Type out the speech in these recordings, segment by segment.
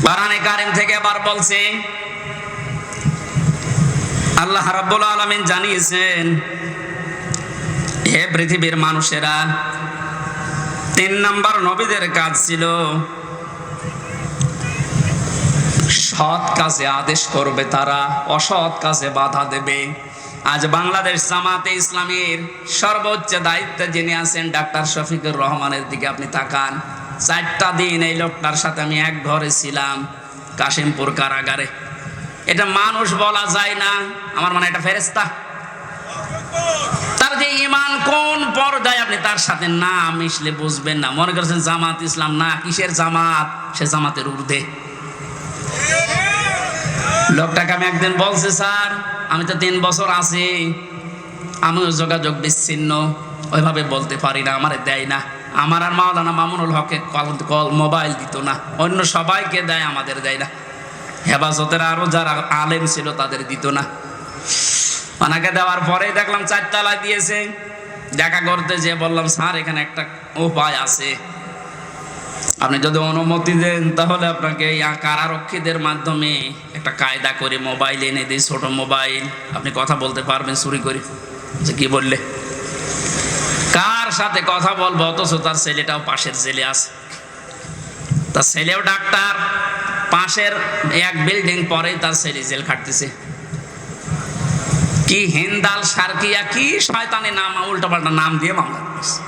কোরআনে কারীম থেকে আবার বলছে, আল্লাহ রাব্বুল আলামিন জানিয়েছেন, হে পৃথিবীর মানুষেরা, 3 নাম্বার নবীদের কাজ ছিল সৎ কাজে আদেশ করবে, তারা অসৎ কাজে বাধা দেবে। আজ বাংলাদেশ জামাতে ইসলামীর সর্বোচ্চ দায়িত্বে যিনি আছেন ডাক্তার শফিকুর রহমানের দিকে আপনি তাকান। 4টা দিন এই লোকটার সাথে আমি এক ঘরে ছিলাম, কাশিমপুর কারাগারে। এটা মানুষ বলা যায় না, আমার মনে এটা ফেরেশতা। তার যে ঈমান কোন পর্যায়ে আপনি তার সাথে না মিশলে বুঝবেন না। মনে করছেন জামাত ইসলাম, না, কিসের জামাত, সে জামাতের ঊর্ধ্বে। লোকটাকে আমি একদিন বলছি, স্যার আমি তো 3 বছর আছি, আমিও যোগাযোগ বিচ্ছিন্ন, ওইভাবে বলতে পারি না, আমারে দেয় না। আমার আর মাওলানা মামুনুল হককে কল মোবাইল দিত না, অন্য সবাইকে দেয়, আমাদের দেয় না। হেফাজতের আরো যারা আলেম ছিল তাদের দিত না। ওনাকে দেওয়ার পরেই দেখলাম 4 তালা দিয়েছে। দেখা করতে যে বললাম, স্যার এখানে একটা উপায় আছে, আপনি যদি অনুমতি দেন তাহলে আপনাকে কারারক্ষীদের মাধ্যমে একটা কায়দা করে মোবাইল এনে দিই, ছোট মোবাইল, আপনি কথা বলতে পারবেন চুরি করে। যে কি বললে, কার সাথে কথা বলবো, অথচ তার ছেলেটাও পাশের জেলে আছে, তার ছেলেও ডাক্তার, পাশের এক বিল্ডিং পরে তার ছেলে জেল খাটতেছে। কি হিন্দাল সার্কিয়া, কি শয়তানি নাম, উল্টোপাল্টা নাম দিয়ে মামলা করেছে।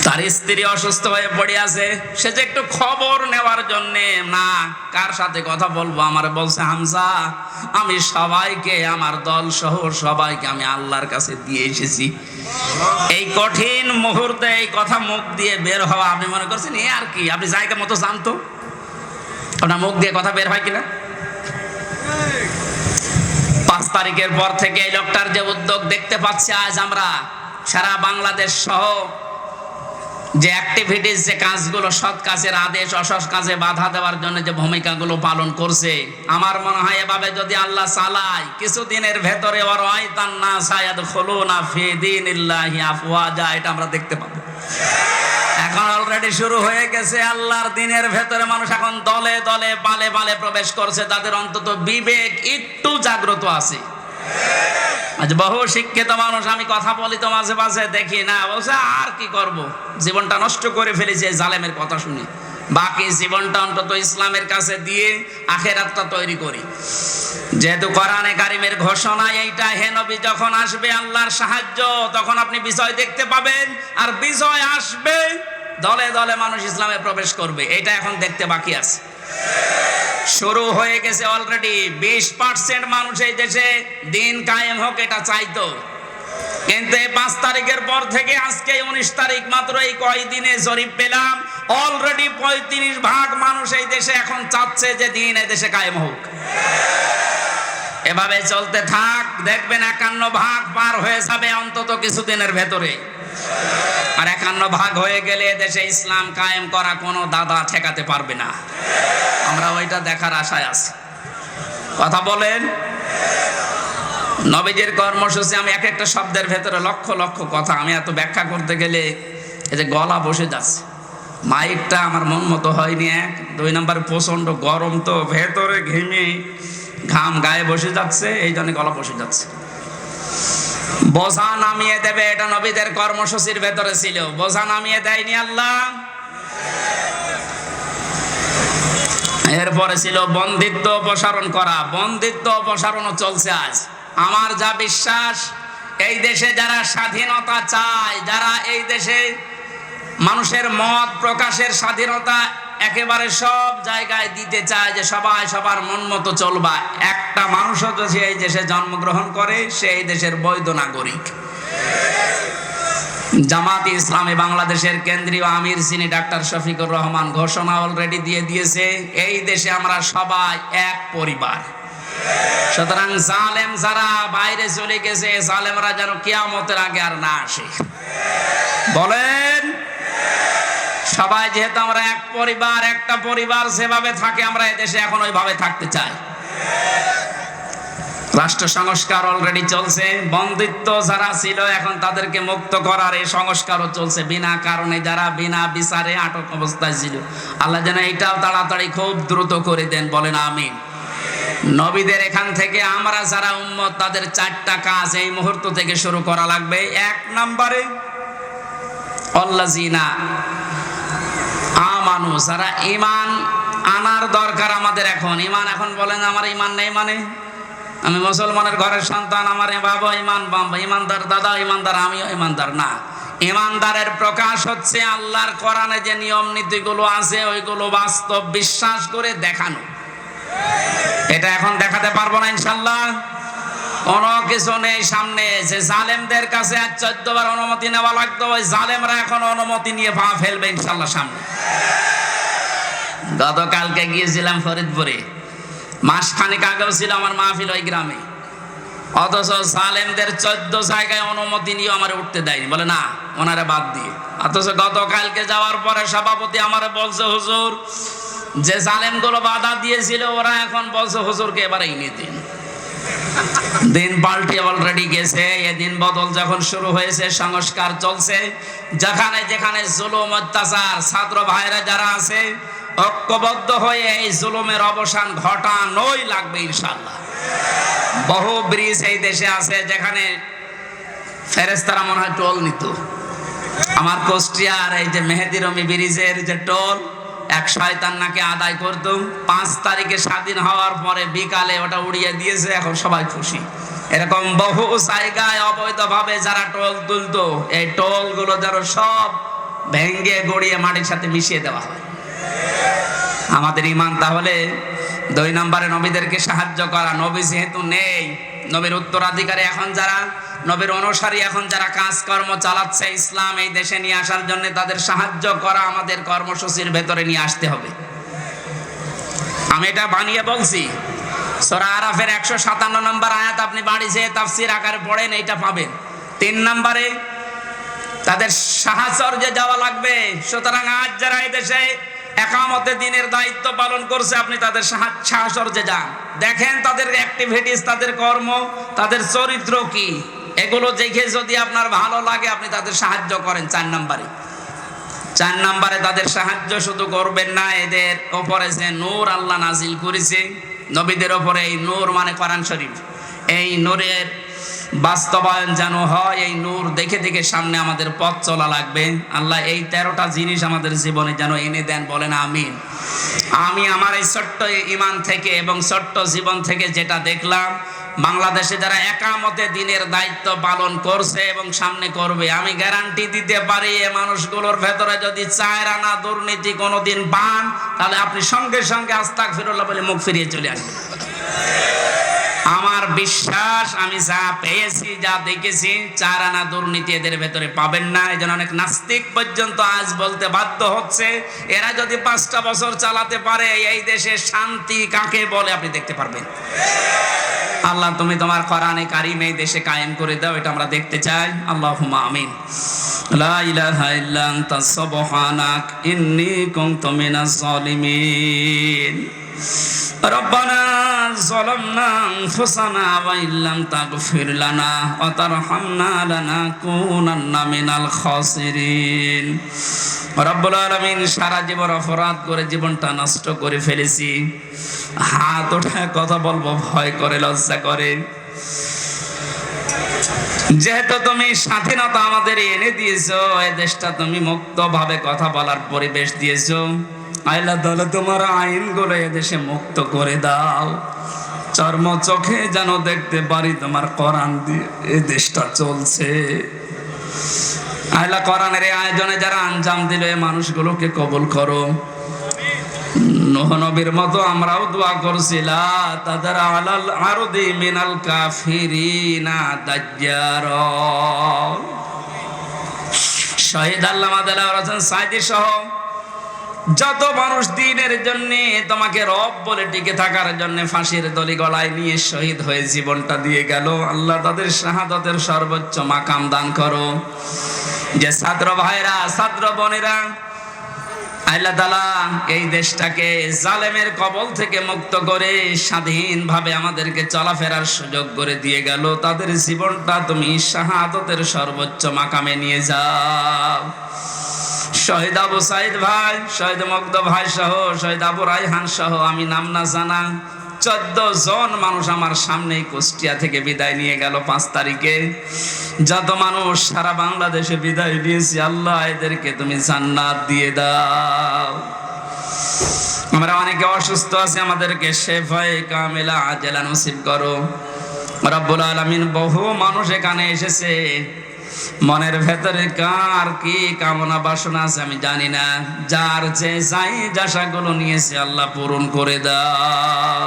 তার স্ত্রী অসুস্থ হয়ে পড়ে আছে, সে যে একটু খবর নেওয়ার জন্য, না কার সাথে কথা বলবো, আমার বলছে, হামজা আমি সবাইকে, আমার দল সহ সবাইকে আমি আল্লাহর কাছে দিয়ে এসেছি। এই কঠিন মুহূর্তে এই কথা মুখ দিয়ে বের হওয়া, আপনি মনে করছেন এ আর কি, আপনি জায়গা মতো জানতো আপনার মুখ দিয়ে কথা বের হয় কিনা। 5 তারিখের পর থেকে এই লোকটার যে উদ্যোগ দেখতে পাচ্ছি, আজ আমরা সারা বাংলাদেশ সহ যে অ্যাক্টিভিটিস, যে কাজগুলো, সৎ কাজের আদেশ, অসৎ কাজে বাধা দেওয়ার জন্য যে ভূমিকাগুলো পালন করছে, আমার মনে হয় এভাবে যদি আল্লাহ চালায়, কিছুদিনের ভেতরে এটা আমরা দেখতে পাবো। এখন অলরেডি শুরু হয়ে গেছে। আল্লাহর দিনের ভেতরে মানুষ এখন দলে দলে পালে পালে প্রবেশ করছে, তাদের অন্তত বিবেক একটু জাগ্রত আছে। আজ বহু শিক্ষিত মানুষ, আমি কথা বলি তো মাঝে মাঝে, দেখি না, বলছে আর কি করব, জীবনটা নষ্ট করে ফেলেছে জালেমের কথা শুনে, বাকি জীবনটা অন্তত ইসলামের কাছে দিয়ে আখিরাতটা তৈরি করি। যেহেতু কোরআনে কারীমের ঘোষণা এইটা, হে নবী যখন আসবে আল্লাহর সাহায্য, তখন আপনি বিজয় দেখতে পাবেন, আর বিজয় আসবে, দলে দলে মানুষ ইসলামে প্রবেশ করবে। এটা এখন দেখতে বাকি আছে। শুরু হয়ে গেছে অলরেডি। 20% মানুষ এই দেশে দিন কায়েম হোক এটা চাইতো, কিন্তু 5 তারিখের পর থেকে আজকে 19 তারিখ, মাত্র এই কয়দিনে জরিপ পেলাম, অলরেডি 35% মানুষ এই দেশে এখন চাচ্ছে যে দিন এই দেশে কায়েম হোক। এভাবে চলতে থাক, দেখবেন 51% পার হয়ে যাবে অন্তত কিছুদিনের ভেতরে। আর 51% হয়ে গেলে দেশে ইসলাম কায়েম করা কোনো দাদা ঠেকাতে পারবে না। আমরা ওইটা দেখার আশায় আছি। কথা বলেন। নবীজির কর্মসূচি, আমি এক একটা শব্দের ভেতরে লক্ষ লক্ষ কথা, আমি এত ব্যাখ্যা করতে গেলে এই যে গলা বসে যাচ্ছে, মাইকটা আমার মন মতো হয়নি। 2 নম্বর প্রচন্ড গরম, তো ভেতরে ঘেমে ঘাম গায়ে বসে যাচ্ছে, এই জন্য গলা বসে যাচ্ছে। বোঝা নামিয়ে দেবে, এটা নবীদের কর্মসূচির ভেতরে ছিল। বোঝা নামিয়ে দেয়নি আল্লাহ। এরপরে ছিল বন্দিত্ব অপসারণ করা। বন্দিত্ব অপসারণও চলছে আজ। আমার যা বিশ্বাস, এই দেশে যারা স্বাধীনতা চায়, যারা এই দেশে মানুষের মত প্রকাশের স্বাধীনতা একেবারে সব জায়গায় দিতে চায়, যে সবাই সবার মন মতো চলবা, একটা মানুষও যদি এই দেশে জন্মগ্রহণ করে, সে এই দেশের বৈধ নাগরিক। জামাতে ইসলামী বাংলাদেশের কেন্দ্রীয় আমির যিনি ডাক্তার শফিকুর রহমান ঘোষণা অলরেডি দিয়ে দিয়েছে, এই দেশে আমরা সবাই এক পরিবার। সুতরাং জালেম যারা বাইরে চলে গেছে, জালেমরা যেন কিয়ামতের আগে আর না আসে। বলেন। সবাই যেহেতু আমরা এক পরিবার, একটা পরিবার যেভাবে থাকে আমরা এদেশে এখন ওইভাবে থাকতে চাই। রাষ্ট্র সংস্কার অলরেডি চলছে, বন্দিত্ব যারা ছিল এখন তাদেরকে মুক্ত করার এই সংস্কারও চলছে। বিনা কারণে যারা বিনা বিচারে আটক অবস্থায় ছিল, আল্লাহ যেন এটাও তাড়াতাড়ি খুব দ্রুত করে দেন, বলেন আমিন। নবীদের এখান থেকে আমরা যারা উম্মত তাদের 4টা কাজ এই মুহূর্ত থেকে শুরু করা লাগবে। 1 নম্বরে আল্লাযিনা আমানু, যারা ঈমান আনার দরকার আমাদের এখন। ঈমান এখন বলেন আমার ঈমান নেই মানে আমি মুসলমানের ঘরের সন্তান, আমার বাবা ইমানদার, দাদা ইমানদার, আমিও ইমানদার না। ইমানদারের প্রকাশ হচ্ছে আল্লাহর কোরআনে যে নিয়ম নীতিগুলো আছে ওইগুলো বাস্তব বিশ্বাস করে দেখানো। এটা এখন দেখাতে পারবো না ইনশাআল্লাহ, কোনো কিছু নেই সামনে। যে জালেমদের কাছে 14 বার অনুমতি নেওয়া লাগতো, ওই জালেমরা এখন অনুমতি নিয়ে পা ফেলবে ইনশাআল্লাহ সামনে। গতকালকে গিয়েছিলাম ফরিদপুরে, মাসখানেক আগেও ছিল আমার মাহফিল ওই গ্রামে, অথচ জালেমদের 14 জায়গায় অনুমতি নিয়ে আমার উঠতে দেয়নি, বলে না ওনারা বাদ দিয়ে। অথচ গতকালকে যাওয়ার পরে সভাপতি আমারে বলছে হুজুর যে জালেমগুলো বাধা দিয়েছিল ওরা এখন বলছে হুজুরকে এবারে নিয়ে দিন। দিন পাল্টে অলরেডি গেছে, এদিন বদল যখন শুরু হয়েছে, সংস্কার চলছে। যেখানে যেখানে জুলুম অত্যাচার, ছাত্র ভাইরা যারা আছে ঐক্যবদ্ধ হয়ে এই জুলুমের অবসান ঘটানোই লাগবে ইনশাআল্লাহ। বহু ব্রিজ এই দেশে আছে যেখানে ফেরেশতারা মনে হয় টোল নিত। আমার কুষ্টিয়ার এই যে মেহেদি রমি ব্রিজের যে টোল, এক শয়তান নাকি আদায় করত। 5 তারিখে স্বাধীন হওয়ার পরে বিকালে ওটা উড়িয়ে দিয়েছে, এখন সবাই খুশি। এরকম বহু জায়গায় অবৈধভাবে যারা টোল তুলতো, এই টোলগুলো যেন সব ভেঙ্গে গড়িয়ে মাটির সাথে মিশিয়ে দেওয়া হয়। আমাদের ঈমান তাহলে 2 নম্বরে নবীদেরকে সাহায্য করা। নবী যেহেতু নেই, নবীর উত্তরাধিকারী এখন যারা, নবীর অনুসারী এখন যারা কাজকর্ম চালাচ্ছে ইসলাম এই দেশে নিয়ে আসার জন্য, তাদের সাহায্য করা আমাদের কর্মসূচির ভেতরে নিয়ে আসতে হবে। আমি এটা বানিয়ে বলছি, সূরা আরাফের 157 নম্বর আয়াত আপনি বাড়ি যেয়ে তাফসীর আকারে পড়েন, এইটা পাবেন। 3 নম্বরে তাদের সাহায্যে যাওয়া লাগবে। সুতরাং আজ যারা এই দেশে একামতে দিনের দায়িত্ব পালন করছে, আপনি তাদের সাহায্যে যান, দেখেন তাদের অ্যাক্টিভিটিস, তাদের কর্ম, তাদের চরিত্র কি, এগুলো দেখে যদি আপনার ভালো লাগে আপনি তাদের সাহায্য করেন। 4 নম্বরে তাদের সাহায্য শুধু করবেন না, এদের ওপরে যে নূর আল্লাহ নাজিল করেছে নবীদের ওপরে, এই নূর মানে কোরআন শরীফ, এই নূরের বাস্তবায়ন যেন হয়। এই নূর দেখে দেখে সামনে আমাদের পথ চলা লাগবে। আল্লাহ এই 13টা জিনিস আমাদের জীবনে যেন এনে দেন, বলেন আমিন। আমি আমার এই ছোট্ট ঈমান থেকে এবং ছোট্ট জীবন থেকে যেটা দেখলাম, বাংলাদেশে যারা একামতে দিনের দায়িত্ব পালন করছে এবং সামনে করবে, আমি গ্যারান্টি দিতে পারি এ মানুষগুলোর ভেতরে যদি 4 আনা দুর্নীতি কোনোদিন পান, তাহলে আপনি সঙ্গে সঙ্গে আস্তাগফিরুল্লাহ বলে মুখ ফিরিয়ে চলে আসবেন। আমার বিশ্বাস, আমি যা পেয়েছি, যা দেখেছি, 4 আনা দুর্নীতি এদের ভেতরে পাবেন না। এই জন্য অনেক নাস্তিক পর্যন্ত আজ বলতে বাধ্য হচ্ছে এরা যদি 5টা বছর চালাতে পারে এই দেশে শান্তি কাকে বলে আপনি দেখতে পারবেন। আল্লাহ তুমি তোমার কোরআনে কারিম এই দেশে কায়েম করে দাও, এটা আমরা দেখতে চাই। আল্লাহুম্মা আমিন। লা ইলাহা ইল্লা আনতা সুবহানাক ইন্নী কুনতু মিনাজ জালিমিন। রব্বানা যালামনা আনফুসানা ওয়া ইল্লাম তাগফির লানা ওয়া তারহামনা লানাকুনান্না মিনাল খাসিরিন। রব্বুল আলামিন, সারা জীবন অপরাধ করে জীবনটা নষ্ট করে ফেলেছি। হাত ওঠায় কথা বলবো ভয় করে, লজ্জা করে। যেহেতু তুমি স্বাধীনতা আমাদের এনে দিয়েছো, এই দেশটা তুমি মুক্তভাবে কথা বলার পরিবেশ দিয়েছো, আল্লাহ তাআলা তোমার আইনগুলো এদেশে মুক্ত করে দাও। চর্ম চোখে যেন দেখতে পারি তোমার কোরআন দিয়ে এই দেশটা চলছে। আল্লাহ কোরআনের এই আয়োজনে যারা আঞ্জাম দিল, এই মানুষগুলোকে কবুল করো। নূহ নবীর মতো আমরাও দোয়া করছি, লা তাদার আলাল আরদি মিনাল কাফিরিনা দাজ্জারা। শহীদ আল্লামা দেলাওয়ার হোসেন সাঈদী সহ যত মানুষ দিনের জন্য, তোমাকে রব বলে টিকে থাকার জন্য ফাঁসির দড়ি গলায় নিয়ে শহীদ হয়ে জীবনটা দিয়ে গেল, আল্লাহ তাদের শাহাদাতের সর্বোচ্চ মাকাম দান করো। যে ছাত্র ভাইরা, ছাত্র বোনেরা আল্লাহ তাআলা এই দেশটাকে জালেমের কবল থেকে মুক্ত করে স্বাধীনভাবে আমাদেরকে চলাফেরার সুযোগ করে দিয়ে গেল। তাদের জীবনটা তুমি শাহাদাতের সর্বোচ্চ মাকামে নিয়ে যাও। শহীদ আবু সাইদ ভাই, শহীদ মুগ্ধ ভাই সহ, শহীদ আবু রায়হান সহ আমি নাম না জানা 14 জন মানুষ আমার সামনেই কুষ্টিয়া থেকে বিদায় নিয়ে গেল 5 তারিখে। যত মানুষ সারা বাংলাদেশে বিদায় দিয়েছি, আল্লাহ এদেরকে তুমি জান্নাত দিয়ে দাও। আমরা অনেকে অসুস্থ আছি, আমাদেরকে শেফায়ে কামিলা আজেলা নসিব করো রব্বুল আলামিন। বহু মানুষ এখানে এসেছে, মনের ভেতরে কার কি কামনা বাসনা আছে আমি জানি না, যার যে চাই আশাগুলো নিয়েছে আল্লাহ পূরণ করে দাও।